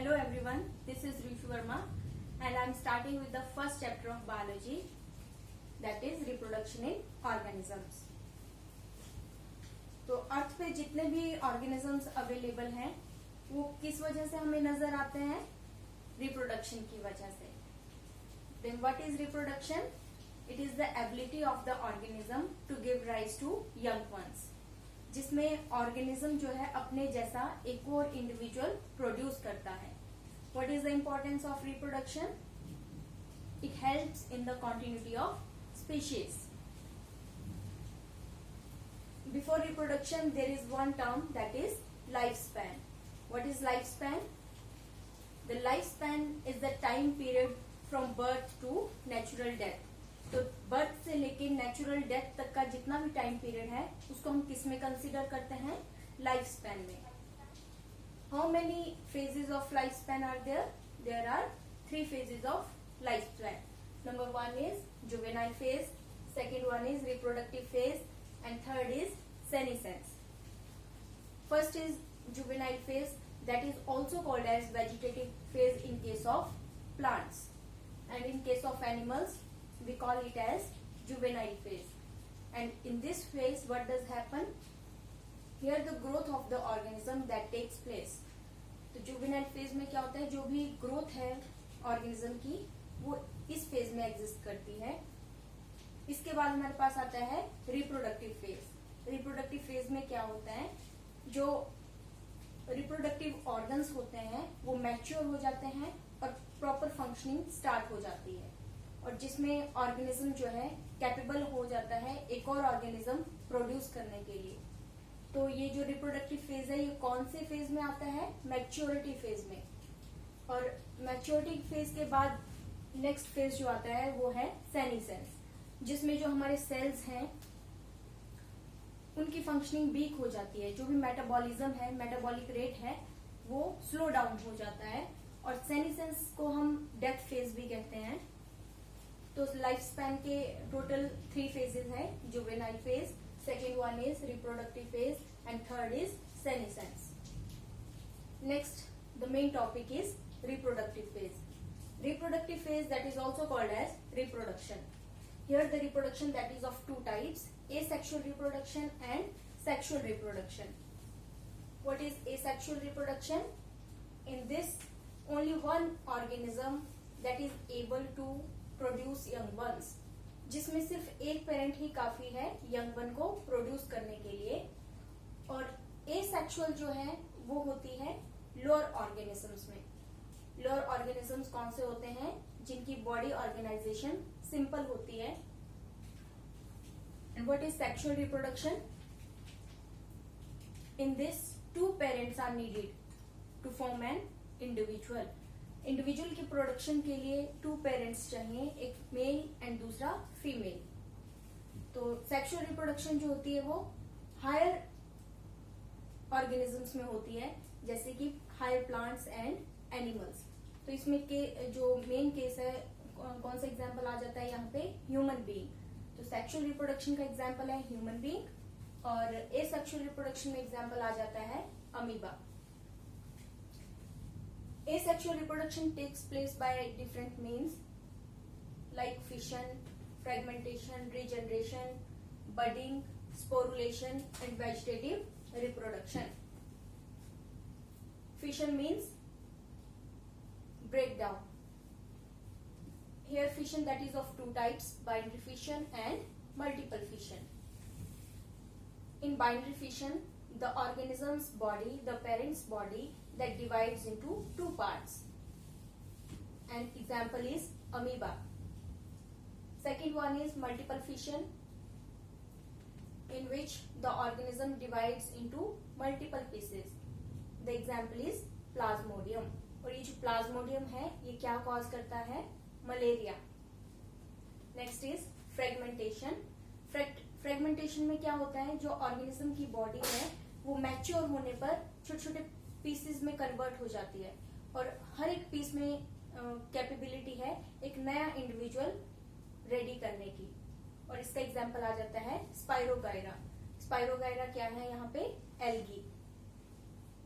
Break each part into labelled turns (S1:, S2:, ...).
S1: Hello everyone, this is Rishu Verma and I am starting with the first chapter of biology, that is reproduction in organisms. तो अर्थ पे जितने भी organisms available हैं वो किस वजह से हमें नजर आते हैं? रिप्रोडक्शन की वजह से. Then what is reproduction? It is the ability of the organism to give rise to young ones. जिसमें ऑर्गेनिज्म जो है अपने जैसा एक और इंडिविजुअल प्रोड्यूस करता है. What is the importance of reproduction? It helps in the continuity of species. Before reproduction there is one term that is life span. What is life span? The life span is the time period from birth to natural death. तो birth से लेके natural death तक का जितना भी time period है उसको हम किस में कंसीडर करते हैं? लाइफ स्पैन में. How many phases of life span are there? There are 3 phases of life span. Number 1 is juvenile phase, second one is reproductive phase and third is senescence. First is juvenile phase, that is also called as vegetative phase in case of plants and in case of animals we call it as juvenile phase. And in this phase what does happen? Here the growth of the organism that takes place. तो juvenile phase में क्या होता है? जो भी growth है organism की वो इस phase में exist करती है. इसके बाद हमारे पास आता है reproductive phase. reproductive phase में क्या होता है? जो reproductive organs होते हैं वो mature हो जाते हैं और प्रॉपर फंक्शनिंग स्टार्ट हो जाती है और जिसमें ऑर्गेनिज्म जो है कैपेबल हो जाता है एक और ऑर्गेनिज्म प्रोड्यूस करने के लिए. तो ये जो रिप्रोडक्टिव फेज है ये कौन से फेज में आता है? मैच्योरिटी फेज में. और मैच्योरिटी फेज के बाद नेक्स्ट फेज जो आता है वो है सेनिसेंस, जिसमें जो हमारे सेल्स हैं उनकी फंक्शनिंग वीक हो जाती है. जो भी मेटाबॉलिज्म है, मेटाबॉलिक रेट है वो स्लो डाउन हो जाता है. और सेनिसेंस को हम डेथ फेज भी कहते हैं. तो लाइफ स्पैन के टोटल 3 phases है. Juvenile phase, second one is reproductive phase and third is senescence. Next the main topic is reproductive phase. Reproductive phase that is also called as reproduction. Here the reproduction that is of 2 types, asexual reproduction and sexual reproduction. What is asexual reproduction? In this only one organism that is able to produce young ones, जिसमें सिर्फ एक parent ही काफी है young one को produce करने के लिए. और एसेक्सुअल जो है वो होती है लोअर ऑर्गेनिजम्स में. लोअर ऑर्गेनिजम्स कौन से होते हैं? जिनकी बॉडी ऑर्गेनाइजेशन सिंपल होती है. And what is sexual reproduction? In this 2 parents are needed to form an individual. Individual की प्रोडक्शन के लिए 2 पेरेंट्स चाहिए, एक मेल एंड दूसरा फीमेल. तो सेक्सुअल रिप्रोडक्शन जो होती है वो हायर ऑर्गेनिजम्स में होती है, जैसे कि हायर प्लांट्स एंड एनिमल्स. तो इसमें के जो मेन केस है कौन सा एग्जांपल आ जाता है यहाँ पे? Human being. तो सेक्सुअल रिप्रोडक्शन का एग्जांपल है ह्यूमन बीइंग और एसेक्सुअल रिप्रोडक्शन में एग्जांपल आ जाता है amoeba. Asexual reproduction takes place by different means like fission, fragmentation, regeneration, budding, sporulation and vegetative reproduction. Fission means breakdown. Here fission that is of 2 types, binary fission and multiple fission. In binary fission, the organism's body, the parent's body, that divides into 2 parts. An example is amoeba. Second one is multiple fission, in which the organism divides into multiple pieces. The example is plasmodium. और ये जो plasmodium है ये क्या cause करता है? Malaria. Next is fragmentation. Fragmentation में क्या होता है? जो ऑर्गेनिज्म की बॉडी है वो मैच्योर होने पर छोटे छोटे पीसेस में कन्वर्ट हो जाती है और हर एक पीस में कैपेबिलिटी है एक नया इंडिविजुअल रेडी करने की. और इसका एग्जांपल आ जाता है स्पाइरोगायरा. स्पाइरोगायरा क्या है यहाँ पे? एल्गी.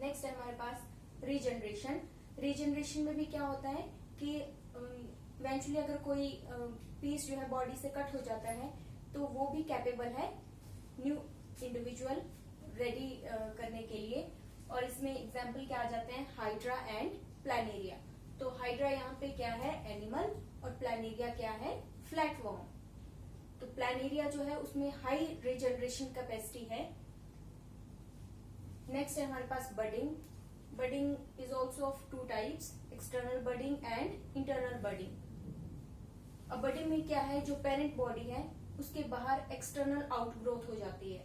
S1: नेक्स्ट है हमारे पास रीजनरेशन. रीजनरेशन में भी क्या होता है कि इवेंचुअली अगर कोई पीस जो है बॉडी से कट हो जाता है तो वो भी कैपेबल है न्यू इंडिविजुअल रेडी करने के लिए। और इसमें एग्जाम्पल क्या आ जाते हैं, हाइड्रा एंड प्लानेरिया। तो हाइड्रा यहाँ पे क्या है, एनिमल, और प्लानेरिया क्या है, फ्लैट वर्म। तो प्लानेरिया जो है उसमें हाई रीजनरेशन कैपेसिटी है। नेक्स्ट है हमारे पास budding. Budding is also of two types, external budding and internal budding. अब बडिंग में क्या है, जो पेरेंट बॉडी है उसके बाहर एक्सटर्नल आउटग्रोथ हो जाती है।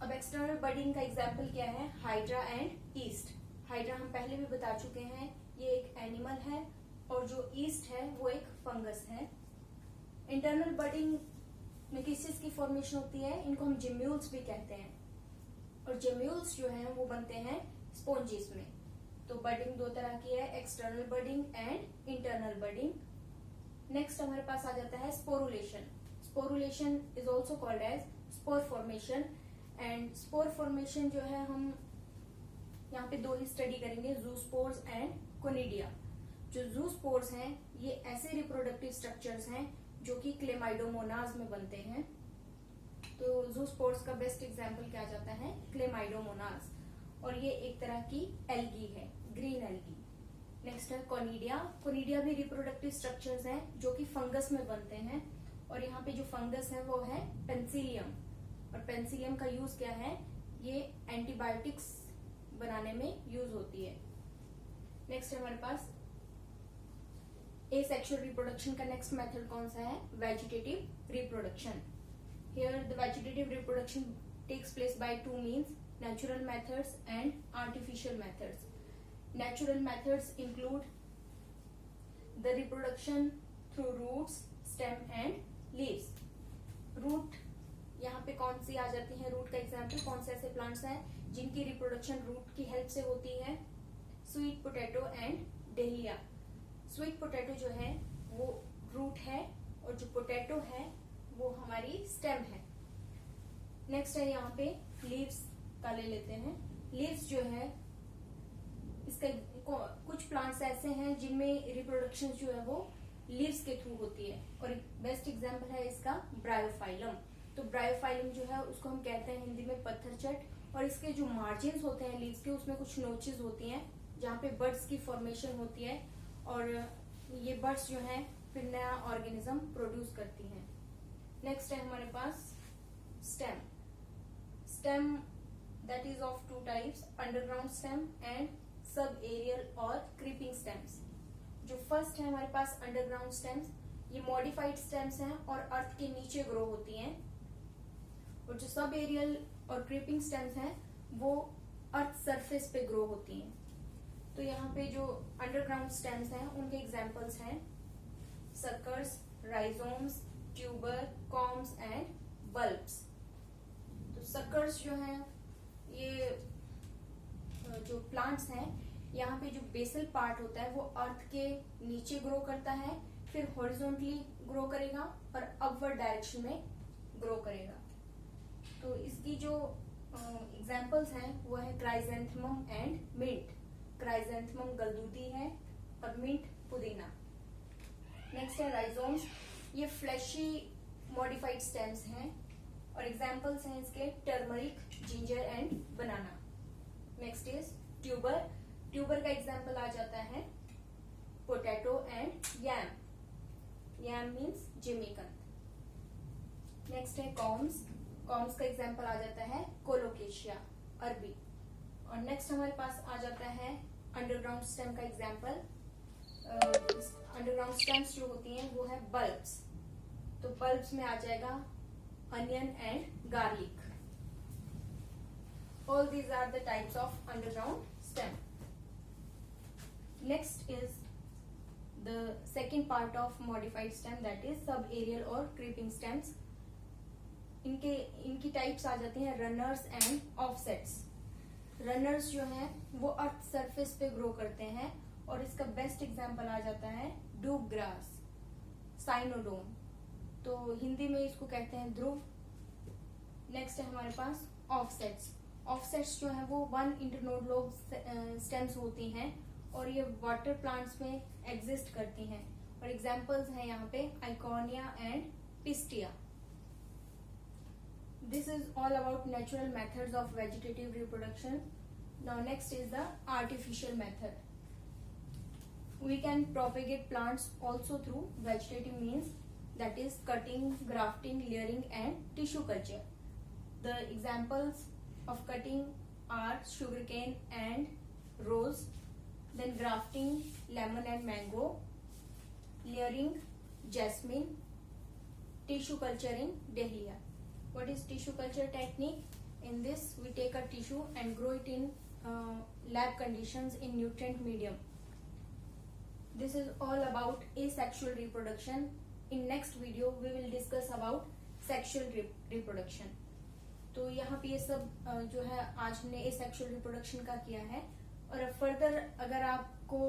S1: अब एक्सटर्नल बडिंग का एग्जाम्पल क्या है, हाइड्रा एंड ईस्ट। हाइड्रा हम पहले भी बता चुके हैं, ये एक एनिमल है, और जो ईस्ट है वो एक फंगस है। इंटरनल बडिंग में किस चीज की फॉर्मेशन होती है, इनको हम जेम्यूल्स भी कहते हैं, और जेम्यूल्स जो हैं वो बनते हैं स्पोंजिस में। तो बडिंग दो तरह की है, external budding and internal budding. Next हमारे पास आ जाता है sporulation. Sporulation is also called as spore formation. And spore formation जो है हम यहाँ पे दो ही स्टडी करेंगे, जूस्पोर्स एंड कोनिडिया। जो जूस्पोर्स हैं ये ऐसे रिप्रोडक्टिव स्ट्रक्चर्स हैं जो कि क्लेमाइडोमोनाज में बनते हैं। तो जूस्पोर्स का बेस्ट एग्जांपल क्या जाता है, क्लेमाइडोमोनाज, और ये एक तरह की एल्गी है, ग्रीन एल्गी। नेक्स्ट है कोनिडिया। कोनिडिया भी रिप्रोडक्टिव स्ट्रक्चर्स हैं जो कि फंगस में बनते हैं, और यहाँ पे जो फंगस है वो है पेंसिलियम। और पेंसिलियम का यूज क्या है, ये एंटीबायोटिक्स बनाने में यूज होती है। नेक्स्ट है हमारे पास एसेक्सुअल रिप्रोडक्शन का नेक्स्ट मेथड कौन सा है, vegetative reproduction. Here the vegetative reproduction takes place by two means, natural methods and artificial methods. Natural methods include the reproduction through roots, stem and leaves. Root यहाँ पे कौन सी आ जाती है, root का एग्जाम्पल कौन से ऐसे प्लांट्स हैं जिनकी रिप्रोडक्शन रूट की हेल्प से होती है, sweet potato and dahlia. Sweet potato जो है वो रूट है, और जो पोटैटो है वो हमारी स्टेम है। नेक्स्ट है यहाँ पे लीव्स का ले लेते हैं। लीव्स जो है इसका कुछ प्लांट्स ऐसे हैं जिनमें रिप्रोडक्शन जो है वो लीव्स के थ्रू होती है, और एक बेस्ट एग्जांपल है इसका ब्रायोफाइलम। तो ब्रायोफाइलम जो है उसको हम कहते हैं हिंदी में पत्थरचट, और इसके जो मार्जिन्स होते हैं लीव्स के उसमें कुछ नोचेस होती हैं जहाँ पे बड्स की फॉर्मेशन होती है, और ये बड्स जो है फिर नया ऑर्गेनिज्म प्रोड्यूस करती हैं। नेक्स्ट है हमारे पास stem. Stem that is of two types, underground stem and subaerial और creeping stems। जो फर्स्ट है हमारे पास अंडरग्राउंड स्टेम्स, ये मॉडिफाइड स्टेम्स हैं और अर्थ के नीचे ग्रो होती हैं, और जो सब एरियल और क्रीपिंग स्टेम्स हैं वो अर्थ सरफेस पे ग्रो होती हैं। तो यहाँ पे जो अंडरग्राउंड स्टेम्स हैं उनके एग्जाम्पल्स हैं suckers, rhizomes, tuber, corms and bulbs. तो सर्कर्स जो हैं ये जो प्लांट्स हैं, यहाँ पे जो बेसल पार्ट होता है वो अर्थ के नीचे ग्रो करता है, फिर हॉरिजॉन्टली ग्रो करेगा और अपवर्ड डायरेक्शन में ग्रो करेगा। तो इसकी जो एग्जांपल्स हैं वो है क्राइजेंथेमम एंड मिंट। क्राइजेंथेमम गलदूती है और मिंट पुदीना। नेक्स्ट है राइजोम्स। ये फ्लैशी मॉडिफाइड स्टेम्स हैं, और एग्जाम्पल्स हैं इसके turmeric, ginger and banana. Next is tuber. Tuber का एग्जाम्पल आ जाता है potato and yam. Yam means जिमीकंद। नेक्स्ट है कॉम्स। कॉम्स का एग्जाम्पल आ जाता है कोलोकेशिया, अरबी। और नेक्स्ट हमारे पास आ जाता है अंडरग्राउंड स्टेम का एग्जाम्पल। अंडरग्राउंड स्टेम्स जो होती हैं वो है बल्ब्स। तो बल्ब्स में आ जाएगा onion and garlic. All these are the types of underground stem. Next is the second part of modified stem, that is subaerial or creeping stems. इनकी टाइप्स आ जाती हैं रनर्स एंड ऑफसेट्स। रनर्स जो हैं वो earth surface पे grow करते हैं, और इसका बेस्ट एग्जांपल आ जाता है डूब ग्रास, साइनोडोम। तो हिंदी में इसको कहते हैं ध्रुव। नेक्स्ट है हमारे पास ऑफसेट्स। ऑफसेट्स जो है वो वन इंटरनोड लोब स्टेम्स होती हैं, और ये वाटर प्लांट्स में एग्जिस्ट करती हैं। और एग्जांपल्स हैं यहाँ पे आइकोनिया and Pistia. This is all about natural methods of vegetative reproduction. Now next is the artificial method. We can propagate plants also through vegetative means, that is cutting, grafting, layering and tissue culture. The examples of cutting are sugarcane and rose, then grafting lemon and mango, layering jasmine, tissue culturing dahlia. What is tissue culture technique? In this, we take a tissue and grow it in lab conditions in nutrient medium. This is all about asexual reproduction. In next video, we will discuss about sexual reproduction. तो यहाँ पे ये सब जो है आज हमने asexual reproduction का किया है। और फर्दर अगर आपको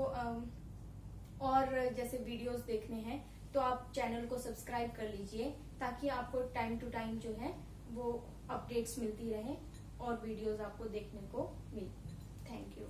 S1: और जैसे वीडियोस देखने हैं तो आप चैनल को सब्सक्राइब कर लीजिए, ताकि आपको टाइम टू टाइम जो है वो अपडेट्स मिलती रहे और वीडियोस आपको देखने को मिले। Thank you.